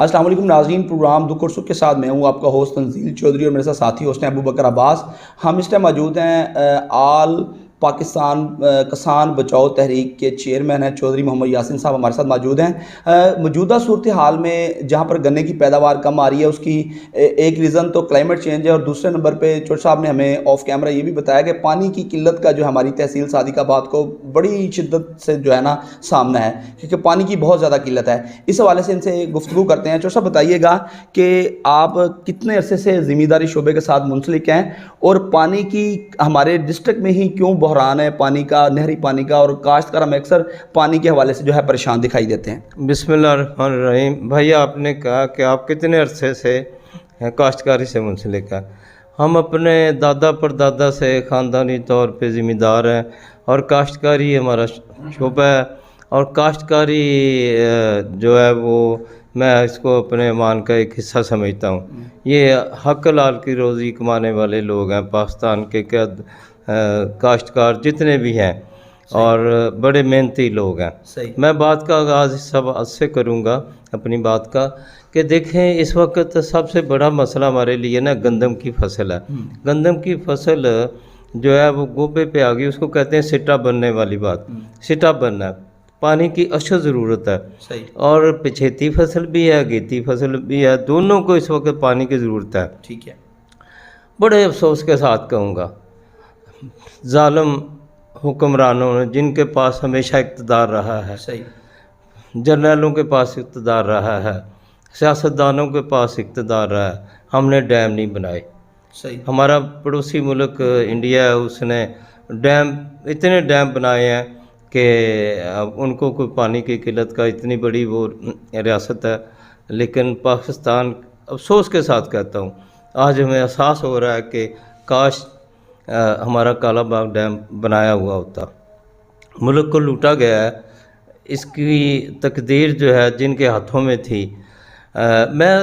السلام علیکم ناظرین، پروگرام دکھ اور سکھ کے ساتھ میں ہوں آپ کا ہوسٹ تنزیل چودھری اور میرے ساتھ ساتھی ہوسٹ ہیں ابو بکر عباس۔ ہم اس ٹائم موجود ہیں آل پاکستان کسان بچاؤ تحریک کے چیئرمین ہیں چودھری محمد یاسین صاحب ہمارے ساتھ موجود ہیں۔ موجودہ صورتحال میں جہاں پر گنے کی پیداوار کم آ رہی ہے، اس کی ایک ریزن تو کلائمیٹ چینج ہے، اور دوسرے نمبر پہ چودھری صاحب نے ہمیں آف کیمرہ یہ بھی بتایا کہ پانی کی قلت کا جو ہماری تحصیل صادق آباد کو بڑی شدت سے جو ہے نا سامنا ہے، کیونکہ پانی کی بہت زیادہ قلت ہے۔ اس حوالے سے ان سے گفتگو کرتے ہیں۔ چودھری صاحب بتائیے گا کہ آپ کتنے عرصے سے ذمہ داری شعبے کے ساتھ منسلک ہیں، اور پانی کی ہمارے ڈسٹرکٹ میں ہی کیوں بحران ہے پانی کا، نہری پانی کا، اور کاشتکار ہمیں اکثر پانی کے حوالے سے جو ہے پریشان دکھائی دیتے ہیں؟ بسم اللہ الرحمن الرحیم۔ بھائی آپ نے کہا کہ آپ کتنے عرصے سے کاشتکاری سے منسلک ہیں۔ ہم اپنے دادا پردادا سے خاندانی طور پہ ذمہ دار ہیں، اور کاشتکاری ہمارا شعبہ ہے، اور کاشتکاری جو ہے وہ میں اس کو اپنے ایمان کا ایک حصہ سمجھتا ہوں۔ یہ حق حلال کی روزی کمانے والے لوگ ہیں پاکستان کے کاشتکار جتنے بھی ہیں، اور بڑے محنتی لوگ ہیں۔ میں بات کا آغاز اس سب سے کروں گا اپنی بات کا، کہ دیکھیں اس وقت سب سے بڑا مسئلہ ہمارے لیے نا گندم کی فصل ہے۔ گندم کی فصل جو ہے وہ گوبے پہ آ گئی، اس کو کہتے ہیں سٹا بننے والی بات، سٹا بننا ہے۔ پانی کی اشد ضرورت ہے، اور پچھیتی فصل بھی ہے، گیتی فصل بھی ہے، دونوں کو اس وقت پانی کی ضرورت ہے۔ ٹھیک ہے۔ بڑے افسوس کے ساتھ کہوں گا، ظالم حکمرانوں نے جن کے پاس ہمیشہ اقتدار رہا ہے، جرنیلوں کے پاس اقتدار رہا ہے، سیاستدانوں کے پاس اقتدار رہا ہے، ہم نے ڈیم نہیں بنائے۔ ہمارا پڑوسی ملک انڈیا ہے، اس نے اتنے ڈیم بنائے ہیں کہ ان کو کوئی پانی کی قلت کا اتنی بڑی وہ ریاست ہے، لیکن پاکستان، افسوس کے ساتھ کہتا ہوں، آج ہمیں احساس ہو رہا ہے کہ کاش ہمارا کالا باغ ڈیم بنایا ہوا ہوتا۔ ملک کو لوٹا گیا ہے، اس کی تقدیر جو ہے جن کے ہاتھوں میں تھی۔ میں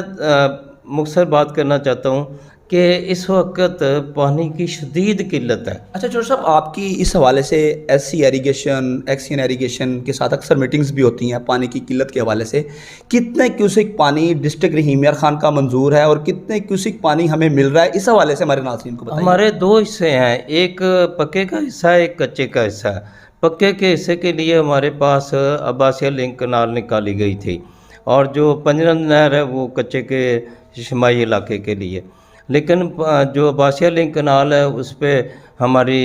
مختصر بات کرنا چاہتا ہوں کہ اس وقت پانی کی شدید قلت ہے۔ اچھا چودھری صاحب، آپ کی اس حوالے سے ایسی ایریگیشن، ایکسین ایریگیشن کے ساتھ اکثر میٹنگز بھی ہوتی ہیں پانی کی قلت کے حوالے سے، کتنے کیوسک پانی ڈسٹرکٹ رحیم یار خان کا منظور ہے، اور کتنے کیوسک پانی ہمیں مل رہا ہے؟ اس حوالے سے ہمارے ناظرین کو بتائیے۔ ہمارے دو حصے ہیں، ایک پکے کا حصہ ہے، ایک کچے کا حصہ ہے۔ پکے کے حصے کے لیے ہمارے پاس عباسیہ لنک کنال نکالی گئی تھی، اور جو پنجرن نہر ہے وہ کچے کے شمالی علاقے کے لیے۔ لیکن جو عباسیہ لنک کنال ہے اس پہ ہماری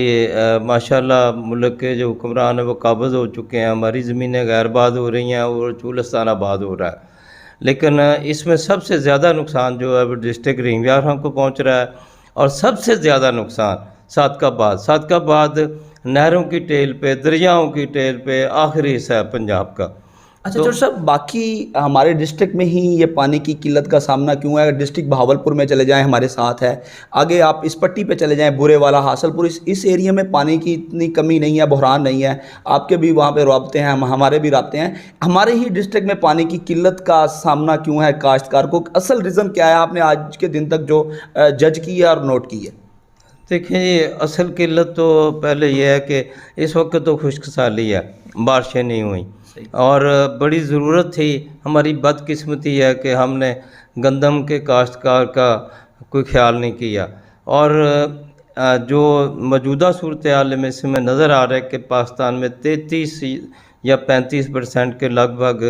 ماشاءاللہ ملک کے جو حکمران ہیں وہ قابض ہو چکے ہیں، ہماری زمینیں غیر آباد ہو رہی ہیں، اور چولستان آباد ہو رہا ہے۔ لیکن اس میں سب سے زیادہ نقصان جو ہے وہ ڈسٹرکٹ رحیم یار خان کو پہنچ رہا ہے، اور سب سے زیادہ نقصان صادق آباد نہروں کی ٹیل پہ، دریاؤں کی ٹیل پہ آخری حصہ ہے پنجاب کا۔ اچھا چودھری صاحب، باقی ہمارے ڈسٹرکٹ میں ہی یہ پانی کی قلت کا سامنا کیوں ہے؟ اگر ڈسٹرکٹ بہاولپور میں چلے جائیں ہمارے ساتھ ہے، آگے آپ اس پٹی پہ چلے جائیں بورے والا حاصل پور، اس ایریا میں پانی کی اتنی کمی نہیں ہے، بحران نہیں ہے۔ آپ کے بھی وہاں پہ رابطے ہیں، ہمارے بھی رابطے ہیں۔ ہمارے ہی ڈسٹرکٹ میں پانی کی قلت کا سامنا کیوں ہے کاشتکار کو؟ اصل ریزن کیا ہے، آپ نے آج کے دن تک جو جج کی ہے اور نوٹ کی ہے؟ دیکھیں یہ اصل قلت تو پہلے یہ ہے کہ اس وقت تو خشک سالی ہے، بارشیں نہیں ہوئیں، اور بڑی ضرورت تھی۔ ہماری بدقسمتی ہے کہ ہم نے گندم کے کاشتکار کا کوئی خیال نہیں کیا، اور جو موجودہ صورتحال میں سے میں نظر آ رہا ہے کہ پاکستان میں 33 یا 35% کے لگ بھگ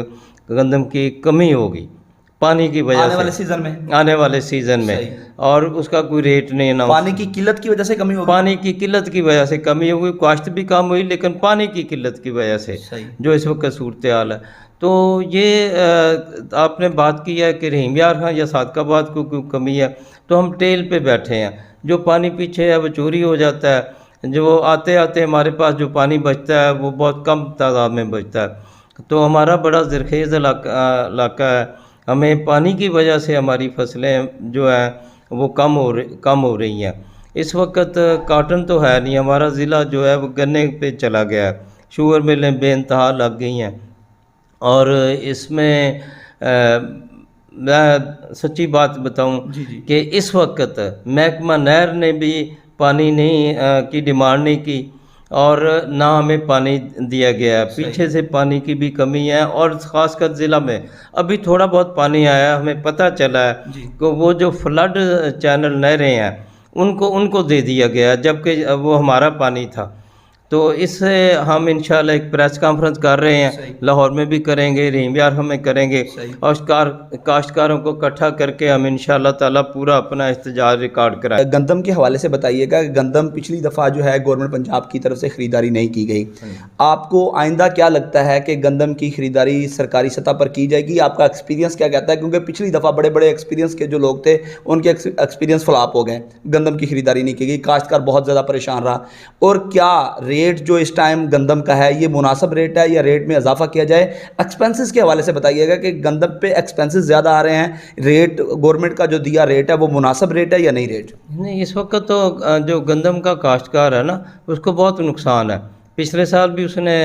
گندم کی کمی ہوگی پانی کی وجہ سے آنے والے سیزن میں، اور اس کا کوئی ریٹ نہیں نا، پانی کی قلت کی وجہ سے کمی ہوگی، پانی کی قلت کی وجہ سے کمی ہوگی، کاشت بھی کم ہوئی، لیکن پانی کی قلت کی وجہ سے جو اس وقت صورتحال ہے۔ تو یہ آپ نے بات کی ہے کہ رحیم یار خان یا صادق آباد کو کوئی کمی ہے، تو ہم ٹیل پہ بیٹھے ہیں، جو پانی پیچھے ہے وہ چوری ہو جاتا ہے، جو آتے ہمارے پاس جو پانی بچتا ہے وہ بہت کم تعداد میں بچتا ہے۔ تو ہمارا بڑا زرخیز علاقہ ہے، ہمیں پانی کی وجہ سے ہماری فصلیں جو ہیں وہ کم ہو رہی ہیں۔ اس وقت کاٹن تو ہے نہیں، ہمارا ضلع جو ہے وہ گنے پہ چلا گیا ہے، شوگر ملیں بے انتہا لگ گئی ہیں، اور اس میں میں سچی بات بتاؤں کہ اس وقت محکمہ نہر نے بھی پانی کی ڈیمانڈ نہیں کی، اور نہ ہمیں پانی دیا گیا ہے. پیچھے سے پانی کی بھی کمی ہے، اور خاص کر ضلع میں ابھی تھوڑا بہت پانی آیا ہے. ہمیں پتہ چلا ہے کہ وہ جو فلڈ چینل نہریں ہیں ان کو دے دیا گیا، جبکہ وہ ہمارا پانی تھا. تو اس سے ہم انشاءاللہ ایک پریس کانفرنس کر رہے ہیں، لاہور میں بھی کریں گے، رحیم یار ہمیں کریں گے، اور کاشتکاروں کو اکٹھا کر کے ہم انشاءاللہ تعالیٰ پورا اپنا احتجاج ریکارڈ کرائیں. گندم کے حوالے سے بتائیے گا کہ گندم پچھلی دفعہ جو ہے گورنمنٹ پنجاب کی طرف سے خریداری نہیں کی گئی. آپ کو آئندہ کیا لگتا ہے کہ گندم کی خریداری سرکاری سطح پر کی جائے گی؟ آپ کا ایکسپیرینس کیا کہتا ہے؟ کیونکہ پچھلی دفعہ بڑے بڑے ایکسپیرینس کے جو لوگ تھے ان کے ایکسپیرینس فلاپ ہو گئے، گندم کی خریداری نہیں کی گئی، کاشتکار بہت زیادہ پریشان رہا. اور کیا ریٹ جو اس ٹائم گندم کا ہے یہ مناسب ریٹ ہے یا ریٹ میں اضافہ کیا جائے؟ ایکسپینسز کے حوالے سے بتائیے گا کہ گندم پہ ایکسپینسز زیادہ آ رہے ہیں، ریٹ گورنمنٹ کا جو دیا ریٹ ہے وہ مناسب ریٹ ہے یا نہیں ریٹ؟ نہیں، اس وقت تو جو گندم کا کاشتکار ہے نا اس کو بہت نقصان ہے. پچھلے سال بھی اس نے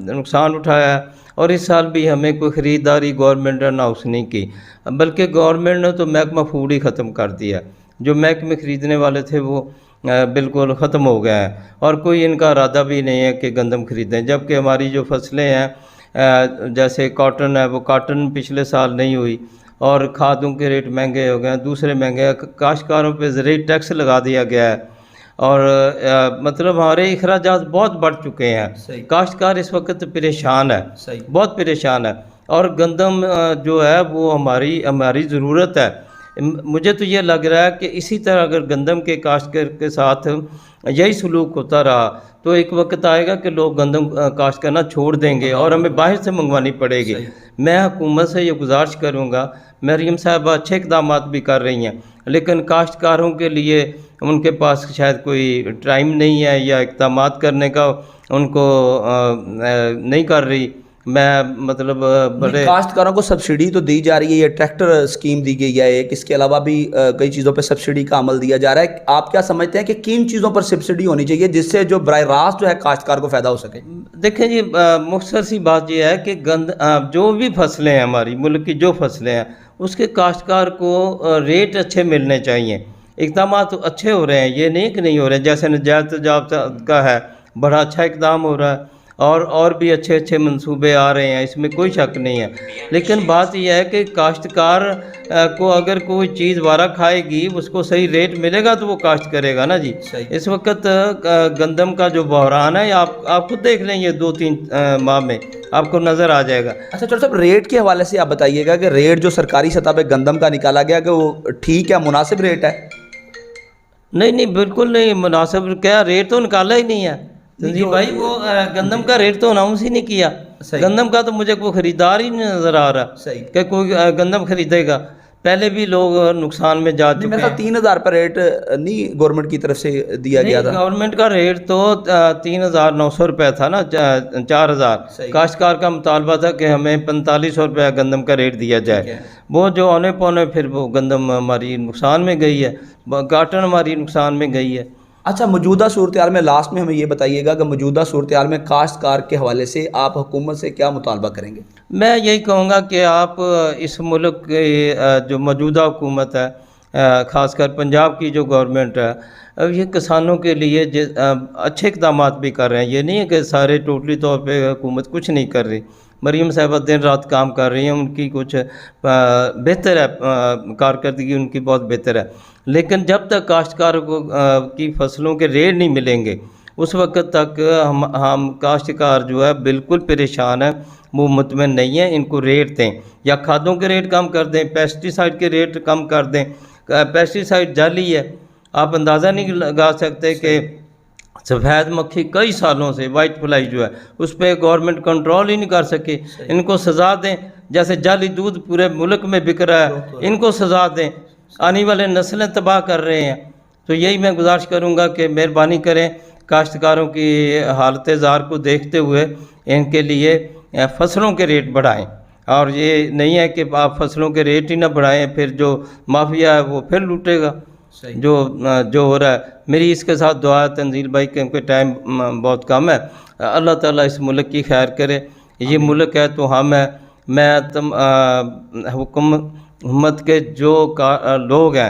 نقصان اٹھایا ہے، اور اس سال بھی ہمیں کوئی خریداری گورنمنٹ نے اناؤنس نہیں کی، بلکہ گورنمنٹ نے تو محکمہ فوڈ ہی ختم کر دیا. جو محکمے خریدنے والے تھے وہ بالکل ختم ہو گئے ہیں، اور کوئی ان کا ارادہ بھی نہیں ہے کہ گندم خریدیں. جبکہ ہماری جو فصلیں ہیں جیسے کاٹن ہے، وہ کاٹن پچھلے سال نہیں ہوئی، اور کھادوں کے ریٹ مہنگے ہو گئے ہیں، دوسرے مہنگے ہیں. کاشتکاروں پہ زرعی ٹیکس لگا دیا گیا ہے، اور مطلب ہمارے اخراجات بہت بڑھ چکے ہیں. کاشتکار اس وقت پریشان ہے، بہت پریشان ہے. اور گندم جو ہے وہ ہماری ضرورت ہے. مجھے تو یہ لگ رہا ہے کہ اسی طرح اگر گندم کے کاشتکار کے ساتھ یہی سلوک ہوتا رہا تو ایک وقت آئے گا کہ لوگ گندم کاشت کرنا چھوڑ دیں گے اور ہمیں باہر سے منگوانی پڑے گی. میں حکومت سے یہ گزارش کروں گا، مریم صاحبہ اچھے اقدامات بھی کر رہی ہیں، لیکن کاشتکاروں کے لیے ان کے پاس شاید کوئی ٹائم نہیں ہے یا اقدامات کرنے کا ان کو نہیں کر رہی. میں مطلب بڑے کاشتکاروں کو سبسڈی تو دی جا رہی ہے، یہ ٹریکٹر اسکیم دی گئی ہے ایک، اس کے علاوہ بھی کئی چیزوں پہ سبسڈی کا عمل دیا جا رہا ہے. آپ کیا سمجھتے ہیں کہ کن چیزوں پر سبسڈی ہونی چاہیے جس سے جو براہ راست جو ہے کاشتکار کو فائدہ ہو سکے؟ دیکھیں جی، مختصر سی بات یہ ہے کہ جو بھی فصلیں ہیں ہماری ملک کی جو فصلیں ہیں اس کے کاشتکار کو ریٹ اچھے ملنے چاہیے. اقدامات اچھے ہو رہے ہیں، یہ نہیں کہ نہیں ہو رہے. جیسے نجات تجارت کا ہے، بڑا اچھا اقدام ہو رہا ہے، اور بھی اچھے منصوبے آ رہے ہیں، اس میں کوئی شک نہیں ہے. لیکن بات یہ ہے کہ کاشتکار کو اگر کوئی چیز وارہ کھائے گی اس کو صحیح ریٹ ملے گا تو وہ کاشت کرے گا نا جی. اس وقت گندم کا جو بحران ہے آپ خود دیکھ لیں، یہ 2-3 ماہ میں آپ کو نظر آ جائے گا. اچھا چلو صاحب، ریٹ کے حوالے سے آپ بتائیے گا کہ ریٹ جو سرکاری سطح پہ گندم کا نکالا گیا کہ وہ ٹھیک ہے، مناسب ریٹ ہے؟ نہیں بالکل نہیں مناسب. کیا ریٹ تو نکالا ہی نہیں ہے سنجیو بھائی، وہ گندم کا ریٹ تو اناؤنس ہی نہیں کیا. گندم کا تو مجھے کوئی خریدار ہی نہیں نظر آ رہا کہ کوئی گندم خریدے گا. پہلے بھی لوگ نقصان میں جا چکے ہیں. 3,000 پر ریٹ نہیں گورنمنٹ کی طرف سے دیا گیا تھا؟ گورنمنٹ کا ریٹ تو 3,900 روپے تھا نا، 4,000. کاشتکار کا مطالبہ تھا کہ ہمیں 4500 روپے گندم کا ریٹ دیا جائے. وہ جو آنے پونے پھر وہ گندم ہماری نقصان میں گئی ہے، کاٹن ہماری نقصان میں گئی ہے. اچھا، موجودہ صورتحال میں لاسٹ میں ہمیں یہ بتائیے گا کہ موجودہ صورتحال میں کاشتکار کے حوالے سے آپ حکومت سے کیا مطالبہ کریں گے؟ میں یہی کہوں گا کہ آپ اس ملک کی جو موجودہ حکومت ہے، خاص کر پنجاب کی جو گورنمنٹ ہے، یہ کسانوں کے لیے اچھے اقدامات بھی کر رہے ہیں. یہ نہیں ہے کہ سارے ٹوٹلی طور پہ حکومت کچھ نہیں کر رہی. مریم صاحبہ دن رات کام کر رہی ہیں، ان کی کچھ بہتر ہے، کارکردگی ان کی بہت بہتر ہے. لیکن جب تک کاشتکاروں کو کی فصلوں کے ریٹ نہیں ملیں گے اس وقت تک ہم کاشتکار جو ہے بالکل پریشان ہیں، وہ مطمئن نہیں ہیں. ان کو ریٹ دیں، یا کھادوں کے ریٹ کم کر دیں، پیسٹی سائڈ کے ریٹ کم کر دیں. پیسٹی سائڈ جعلی ہے، آپ اندازہ نہیں لگا سکتے کہ سفید مکھی کئی سالوں سے وائٹ فلائی جو ہے اس پہ گورنمنٹ کنٹرول ہی نہیں کر سکے. ان کو سزا دیں، جیسے جعلی دودھ پورے ملک میں بک رہا ہے، ان کو سزا دیں. آنے والے نسلیں تباہ کر رہے ہیں. تو یہی میں گزارش کروں گا کہ مہربانی کریں، کاشتکاروں کی حالت زار کو دیکھتے ہوئے ان کے لیے فصلوں کے ریٹ بڑھائیں. اور یہ نہیں ہے کہ آپ فصلوں کے ریٹ ہی نہ بڑھائیں، پھر جو مافیا ہے وہ پھر لوٹے گا جو ہو رہا ہے. میری اس کے ساتھ دعا ہے تنزیل بھائی، کیونکہ ٹائم بہت کم ہے. اللہ تعالیٰ اس ملک کی خیر کرے. یہ ملک ہے تو ہم ہیں. میں حکومت کے جو لوگ ہیں